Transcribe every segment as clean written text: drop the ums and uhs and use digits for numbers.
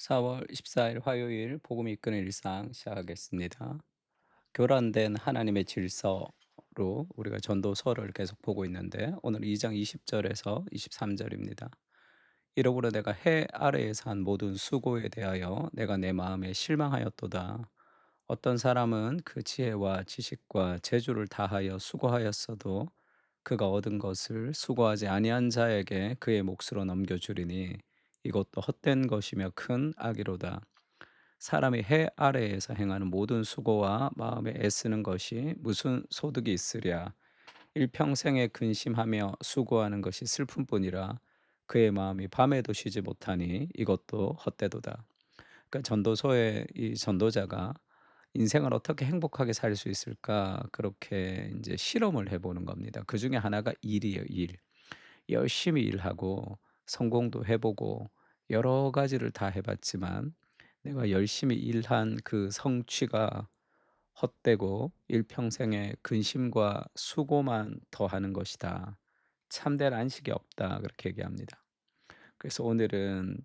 4월 14일 화요일 복음 이끄는 일상 시작하겠습니다. 교란된 하나님의 질서로 우리가 전도서를 계속 보고 있는데 오늘 2장 20절에서 23절입니다. 이러므로 내가 해 아래에서 한 모든 수고에 대하여 내가 내 마음에 실망하였도다. 어떤 사람은 그 지혜와 지식과 재주를 다하여 수고하였어도 그가 얻은 것을 수고하지 아니한 자에게 그의 몫으로 넘겨주리니 이것도 헛된 것이며 큰 악이로다. 사람이 해 아래에서 행하는 모든 수고와 마음에 애쓰는 것이 무슨 소득이 있으랴. 일평생에 근심하며 수고하는 것이 슬픔뿐이라. 그의 마음이 밤에도 쉬지 못하니 이것도 헛되도다. 그러니까 전도서의 이 전도자가 인생을 어떻게 행복하게 살 수 있을까 그렇게 이제 실험을 해보는 겁니다. 그 중에 하나가 일이에요, 일. 열심히 일하고 성공도 해보고 여러 가지를 다 해봤지만 내가 열심히 일한 그 성취가 헛되고 일평생의 근심과 수고만 더하는 것이다. 참된 안식이 없다. 그렇게 얘기합니다. 그래서 오늘은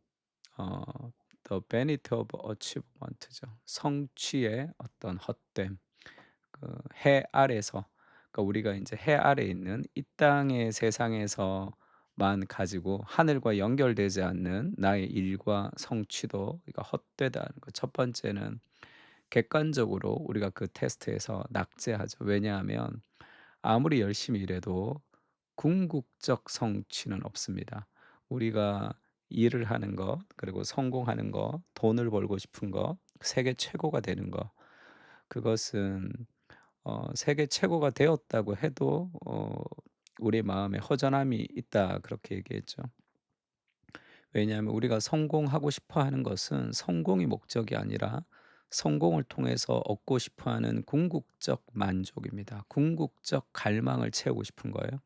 어, The Vanity of Achievement죠. 성취의 어떤 헛됨. 그 해 아래서, 그러니까 우리가 이제 해 아래에 있는 이 땅의 세상에서만 가지고 하늘과 연결되지 않는 나의 일과 성취도 그러니까 헛되다는 거. 첫 번째는 객관적으로 우리가 그 테스트에서 낙제하죠. 왜냐하면 아무리 열심히 일해도 궁극적 성취는 없습니다. 우리가 일을 하는 것, 그리고 성공하는 것, 돈을 벌고 싶은 것, 세계 최고가 되는 것, 그것은 세계 최고가 되었다고 해도 우리 마음에 허전함이 있다 그렇게 얘기했죠. 왜냐하면 우리가 성공하고 싶어 하는 것은 성공이 목적이 아니라 성공을 통해서 얻고 싶어 하는 궁극적 만족입니다. 궁극적 갈망을 채우고 싶은 거예요.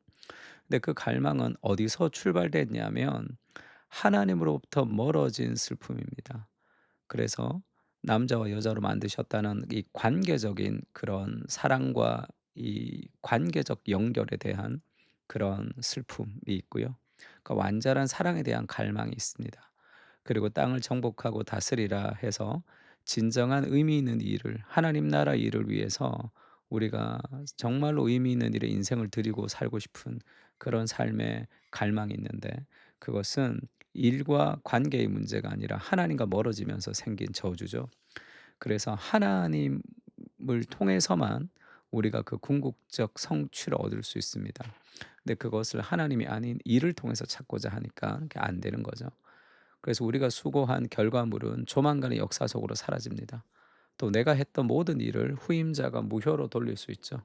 근데 그 갈망은 어디서 출발됐냐면 하나님으로부터 멀어진 슬픔입니다. 그래서 남자와 여자로 만드셨다는 이 관계적인 그런 사랑과 이 관계적 연결에 대한 그런 슬픔이 있고요. 그 완전한 사랑에 대한 갈망이 있습니다. 그리고 땅을 정복하고 다스리라 해서 진정한 의미 있는 일을 하나님 나라 일을 위해서 우리가 정말로 의미 있는 일에 인생을 드리고 살고 싶은 그런 삶의 갈망이 있는데 그것은 일과 관계의 문제가 아니라 하나님과 멀어지면서 생긴 저주죠. 그래서 하나님을 통해서만 우리가 그 궁극적 성취를 얻을 수 있습니다. 근데 그것을 하나님이 아닌 일을 통해서 찾고자 하니까 그게 안 되는 거죠. 그래서 우리가 수고한 결과물은 조만간에 역사적으로 사라집니다. 또 내가 했던 모든 일을 후임자가 무효로 돌릴 수 있죠.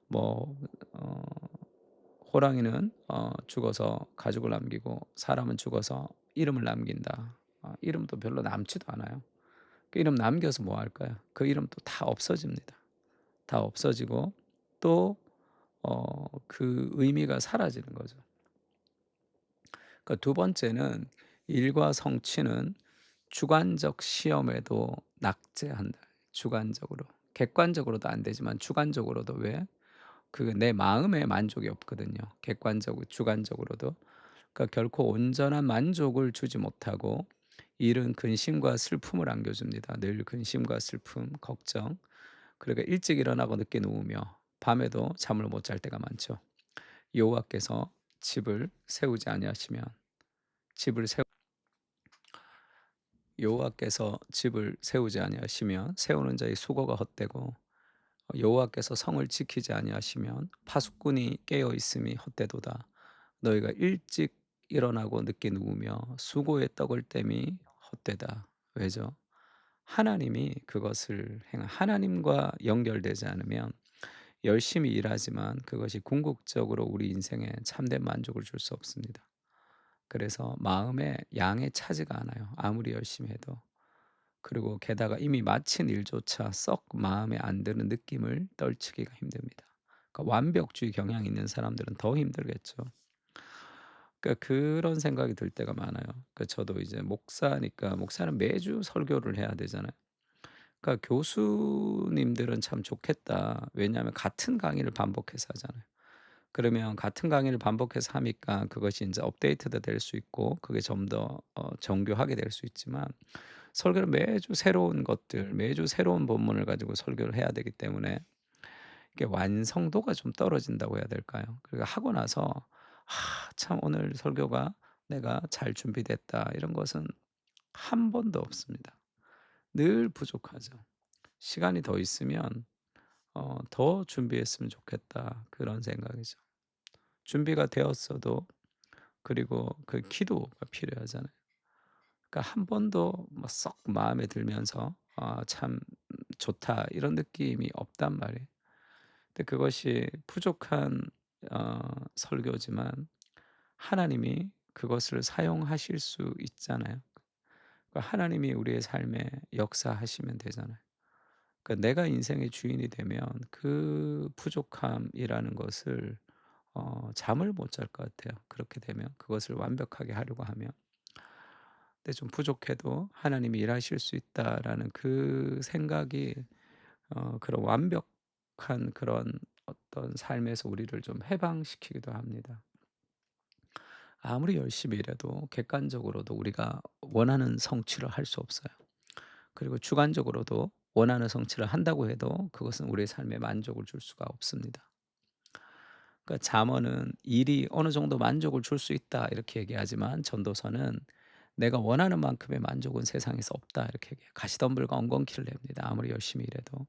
뭐 어 호랑이는 죽어서 가죽을 남기고 사람은 죽어서 이름을 남긴다. 이름도 별로 남지도 않아요. 그 이름 남겨서 뭐 할까요? 그 이름도 다 없어집니다. 다 없어지고 또 그 의미가 사라지는 거죠. 그러니까 두 번째는 일과 성취는 주관적 시험에도 낙제한다. 주관적으로. 객관적으로도 안 되지만 주관적으로도 왜? 그 내 마음의 만족이 없거든요. 객관적으로 주관적으로도. 그러니까 결코 온전한 만족을 주지 못하고 일은 근심과 슬픔을 안겨줍니다. 늘 근심과 슬픔, 걱정. 그러니까 일찍 일어나고 늦게 누우며 밤에도 잠을 못 잘 때가 많죠. 여호와께서 집을 세우지 아니하시면 집을 세우 여호와께서 집을 세우지 아니하시면 세우는 자의 수고가 헛되고 여호와께서 성을 지키지 아니하시면 파수꾼이 깨어 있음이 헛되도다. 너희가 일찍 일어나고 늦게 누우며 수고의 떡을 땜이 헛되다. 왜죠? 하나님이 그것을 하나님과 연결되지 않으면 열심히 일하지만 그것이 궁극적으로 우리 인생에 참된 만족을 줄 수 없습니다. 그래서 마음에 양에 차지가 않아요. 아무리 열심히 해도. 그리고 게다가 이미 마친 일조차 썩 마음에 안 드는 느낌을 떨치기가 힘듭니다. 그러니까 완벽주의 경향이 있는 사람들은 더 힘들겠죠. 그러니까 그런 생각이 들 때가 많아요. 그러니까 저도 이제 목사니까 목사는 매주 설교를 해야 되잖아요. 그러니까 교수님들은 참 좋겠다. 왜냐하면 같은 강의를 반복해서 하잖아요. 그러면 같은 강의를 반복해서 하니까 그것이 인제 업데이트도 될 수 있고 그게 좀 더 정교하게 될 수 있지만 설교를 매주 새로운 것들, 매주 새로운 본문을 가지고 설교를 해야 되기 때문에 이게 완성도가 좀 떨어진다고 해야 될까요? 그리고 하고 나서 '아 참 오늘 설교가 내가 잘 준비됐다.' 이런 것은 한 번도 없습니다. 늘 부족하죠. 시간이 더 있으면 '더 준비했으면 좋겠다.' 그런 생각이죠. 준비가 되었어도 그리고 그 기도가 필요하잖아요. 그러니까 한 번도 뭐 썩 마음에 들면서 '아 참 좋다.' 이런 느낌이 없단 말이에요. 근데 그것이 부족한 어 설교지만 하나님이 그것을 사용하실 수 있잖아요. 그러니까 하나님이 우리의 삶에 역사하시면 되잖아요. 그러니까 내가 인생의 주인이 되면 그 부족함이라는 것을 잠을 못 잘 것 같아요. 그렇게 되면 그것을 완벽하게 하려고 하면. 근데 좀 부족해도 하나님이 일하실 수 있다라는 그 생각이 그런 완벽한 그런 어떤 삶에서 우리를 좀 해방시키기도 합니다. 아무리 열심히 일해도 객관적으로도 우리가 원하는 성취를 할 수 없어요. 그리고 주관적으로도 원하는 성취를 한다고 해도 그것은 우리의 삶에 만족을 줄 수가 없습니다. 그러니까 잠언은 "일이 어느 정도 만족을 줄 수 있다." 이렇게 얘기하지만 전도서는 "내가 원하는 만큼의 만족은 세상에서 없다." 이렇게 얘기해요. 가시덤불과 엉겅퀴를 냅니다, 아무리 열심히 일해도.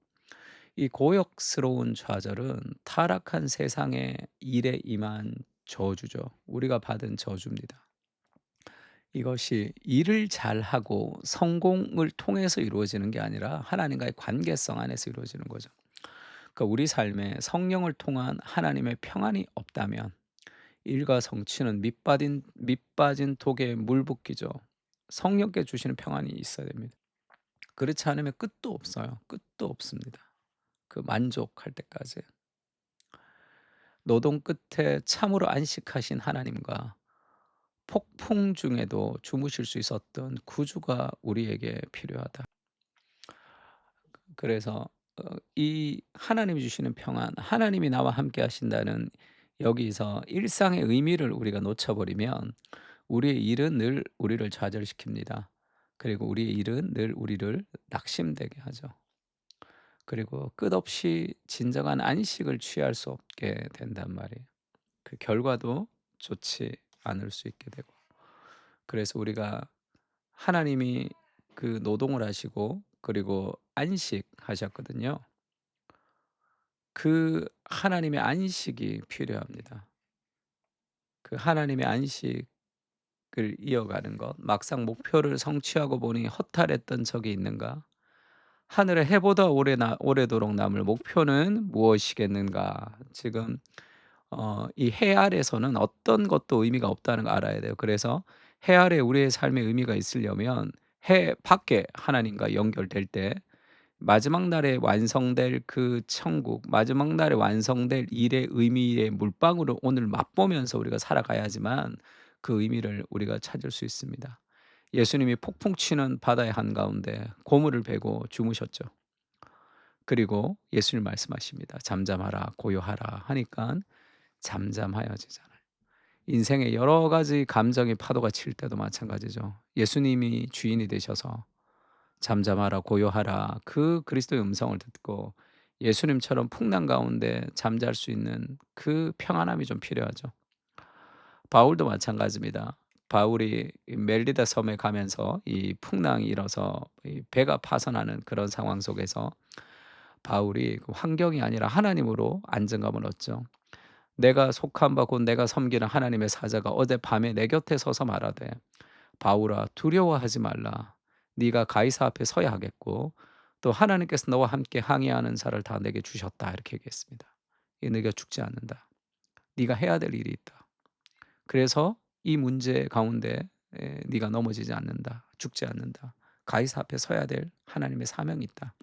이 고역스러운 좌절은 타락한 세상의 일에 임한 저주죠. 우리가 받은 저주입니다. 이것이 일을 잘하고 성공을 통해서 이루어지는 게 아니라 하나님과의 관계성 안에서 이루어지는 거죠. 그러니까 우리 삶에 성령을 통한 하나님의 평안이 없다면 일과 성취는 밑빠진 독에 물 붓기죠. 성령께 주시는 평안이 있어야 됩니다. 그렇지 않으면 끝도 없어요. 끝도 없습니다. 그 만족할 때까지. 노동 끝에 참으로 안식하신 하나님과 폭풍 중에도 주무실 수 있었던 구주가 우리에게 필요하다. 그래서 이 하나님이 주시는 평안, 하나님이 나와 함께 하신다는 여기서 일상의 의미를 우리가 놓쳐 버리면 우리의 일은 늘 우리를 좌절시킵니다. 그리고 우리의 일은 늘 우리를 낙심되게 하죠. 그리고 끝없이 진정한 안식을 취할 수 없게 된단 말이에요. 그 결과도 좋지 않을 수 있게 되고. 그래서 우리가 하나님이 그 노동을 하시고 그리고 안식하셨거든요. 그 하나님의 안식이 필요합니다. 그 하나님의 안식을 이어가는 것, 막상 목표를 성취하고 보니 허탈했던 적이 있는가? 하늘의 해보다 오래도록 남을 목표는 무엇이겠는가? 지금 이 해 아래서는 어떤 것도 의미가 없다는 거 알아야 돼요. 그래서 해 아래 우리의 삶에 의미가 있으려면 해 밖에 하나님과 연결될 때 마지막 날에 완성될 그 천국, 마지막 날에 완성될 일의 의미의 물방울을 오늘 맛보면서 우리가 살아가야지만 그 의미를 우리가 찾을 수 있습니다. 예수님이 폭풍 치는 바다의 한가운데 고물을 베고 주무셨죠. 그리고 예수님 말씀하십니다. "잠잠하라 고요하라." 하니깐 잠잠하여지잖아요. 인생의 여러 가지 감정의 파도가 칠 때도 마찬가지죠. 예수님이 주인이 되셔서 잠잠하라 고요하라 그 그리스도의 음성을 듣고 예수님처럼 풍랑 가운데 잠잘 수 있는 그 평안함이 좀 필요하죠. 바울도 마찬가지입니다. 바울이 이 멜리다 섬에 가면서 이 풍랑이 일어서 이 배가 파선하는 그런 상황 속에서 바울이 그 환경이 아니라 하나님으로 안정감을 얻죠. 내가 속한 바 곧 내가 섬기는 하나님의 사자가 어젯밤에 내 곁에 서서 말하되 바울아 두려워하지 말라. 네가 가이사 앞에 서야 하겠고 또 하나님께서 너와 함께 항해하는 자를 다 내게 주셨다. 이렇게 얘기했습니다. 이 네가 죽지 않는다. 네가 해야 될 일이 있다. 그래서 이 문제 가운데 네가 넘어지지 않는다. 죽지 않는다. 가이사 앞에 서야 될 하나님의 사명이 있다.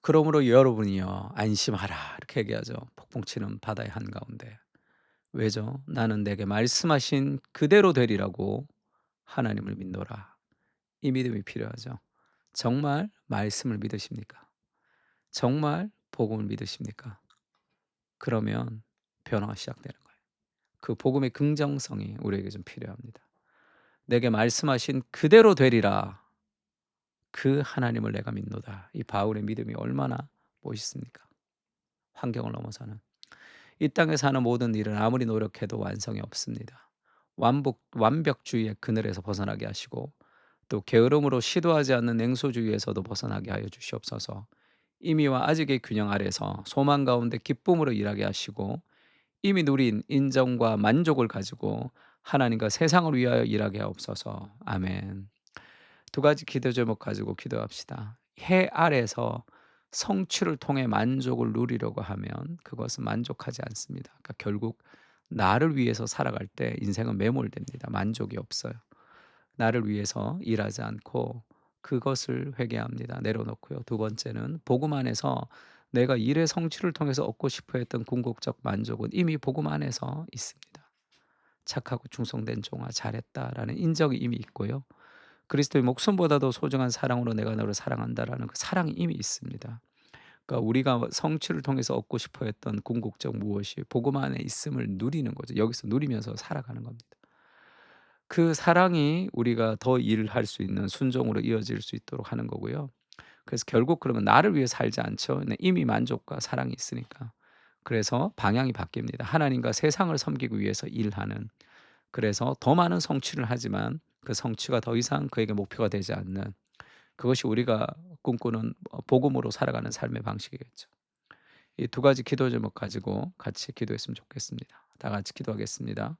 그러므로 여러분이여 안심하라. 이렇게 얘기하죠. 폭풍 치는 바다의 한가운데. 왜죠? 나는 내게 말씀하신 그대로 되리라고 하나님을 믿노라. 이 믿음이 필요하죠. 정말 말씀을 믿으십니까? 정말 복음을 믿으십니까? 그러면 변화가 시작되는 거예요. 그 복음의 긍정성이 우리에게 좀 필요합니다. "내게 말씀하신 그대로 되리라. 그 하나님을 내가 믿노다." 이 바울의 믿음이 얼마나 멋있습니까? 환경을 넘어서는. 이 땅에 사는 모든 일은 아무리 노력해도 완성이 없습니다. 완벽주의의 그늘에서 벗어나게 하시고 또 게으름으로 시도하지 않는 냉소주의에서도 벗어나게 하여 주시옵소서. 임의와 아직의 균형 아래서 소망 가운데 기쁨으로 일하게 하시고 이미 누린 인정과 만족을 가지고 하나님과 세상을 위하여 일하게 하옵소서. 아멘. 두 가지 기도 제목 가지고 기도합시다. 해 아래서 성취를 통해 만족을 누리려고 하면 그것은 만족하지 않습니다. 그러니까 결국 나를 위해서 살아갈 때 인생은 매몰됩니다. 만족이 없어요. 나를 위해서 일하지 않고 그것을 회개합니다. 내려놓고요. 두 번째는 복음 안에서 내가 일의 성취를 통해서 얻고 싶어 했던 궁극적 만족은 이미 복음 안에서 있습니다. 착하고 충성된 종아 잘했다라는 인정이 이미 있고요. 그리스도의 목숨보다도 소중한 사랑으로 내가 너를 사랑한다라는 그 사랑이 이미 있습니다. 그러니까 우리가 성취를 통해서 얻고 싶어 했던 궁극적 무엇이 복음 안에 있음을 누리는 거죠. 여기서 누리면서 살아가는 겁니다. 그 사랑이 우리가 더 일할 수 있는 순종으로 이어질 수 있도록 하는 거고요. 그래서 결국 그러면 나를 위해 살지 않죠. 네, 이미 만족과 사랑이 있으니까. 그래서 방향이 바뀝니다. 하나님과 세상을 섬기기 위해서 일하는. 그래서 더 많은 성취를 하지만 그 성취가 더 이상 그에게 목표가 되지 않는 그것이 우리가 꿈꾸는 복음으로 살아가는 삶의 방식이겠죠. 이 두 가지 기도 제목 가지고 같이 기도했으면 좋겠습니다. 다 같이 기도하겠습니다.